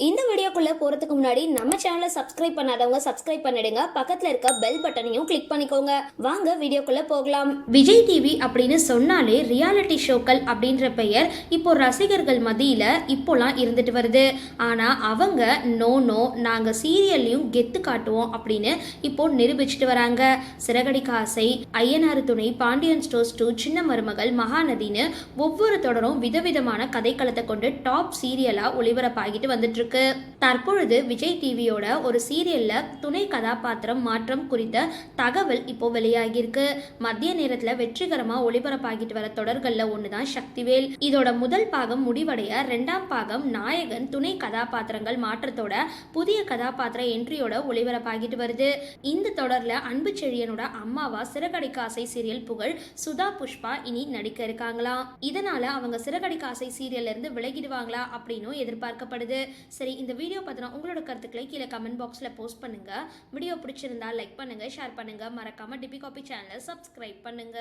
இந்த வீடியோக்குள்ள போறதுக்கு முன்னாடி நம்ம சேனலை சப்ஸ்கிரைப் பண்ணாதவங்க சப்ஸ்கிரைப் பண்ணிடுங்க, பக்கத்துல இருக்க பெல் பட்டனையும் கிளிக் பண்ணிக்கோங்க. வாங்க வீடியோக்குள்ள போகலாம். விஜய் டிவி அப்படின்னு சொன்னாலே ரியாலிட்டி ஷோக்கள் அப்படின்ற பெயர் இப்போ ரசிகர்கள் மத்தியில இப்போலாம் இருந்துட்டு வருது. ஆனா அவங்க நோ நாங்க சீரியல்லையும் கெத்து காட்டுவோம் அப்படின்னு இப்போ நிரூபிச்சுட்டு வராங்க. சிறகடிக்க ஆசை, ஐயனார் துணை, பாண்டியன் ஸ்டோர்ஸ் 2, சின்ன மருமகள், மகாநதின்னு ஒவ்வொரு தொடரும் விதவிதமான கதைக்களத்தை கொண்டு டாப் சீரியலா ஒளிபரப்பாகிட்டு வந்துட்டு. தற்பொழுது விஜய் டிவியோட ஒரு சீரியல்ல துணை கதாபாத்திரம் மாற்றம் குறித்த தகவல் இப்போ வெளியாகிருக்கு. மத்திய நேரத்துல வெற்றிகரமா ஒளிபரப்பாகிட்டு வர தொடர்கள்ல ஒண்ணுதான் சக்திவேல். இதோட முதல் பாகம் முடிவடைய 2ஆம் பாகம் நாயகன் துணை கதாபாத்திரங்கள் மாற்றத்தோட புதிய கதாபாத்திர என்ட்ரியோட ஒளிபரப்பாகிட்டு வருது. இந்த தொடர்ல அன்பு செழியனோட அம்மாவா சிறகடிக்க ஆசை சீரியல் புகழ் சுதா புஷ்பா இனி நடிக்க இருக்காங்களாம். இதனால அவங்க சிறகடிக்க ஆசை சீரியல்ல இருந்து விலகிடுவாங்களா அப்படின்னு எதிர்பார்க்கப்படுது. சரி, இந்த வீடியோ பத்தின உங்களோட கருத்துக்களை கீழே கமெண்ட் பாக்ஸ்ல போஸ்ட் பண்ணுங்க. வீடியோ பிடிச்சிருந்தா லைக் பண்ணுங்க, ஷேர் பண்ணுங்க, மறக்காம டிபி காபி சேனலை சப்ஸ்கிரைப் பண்ணுங்க.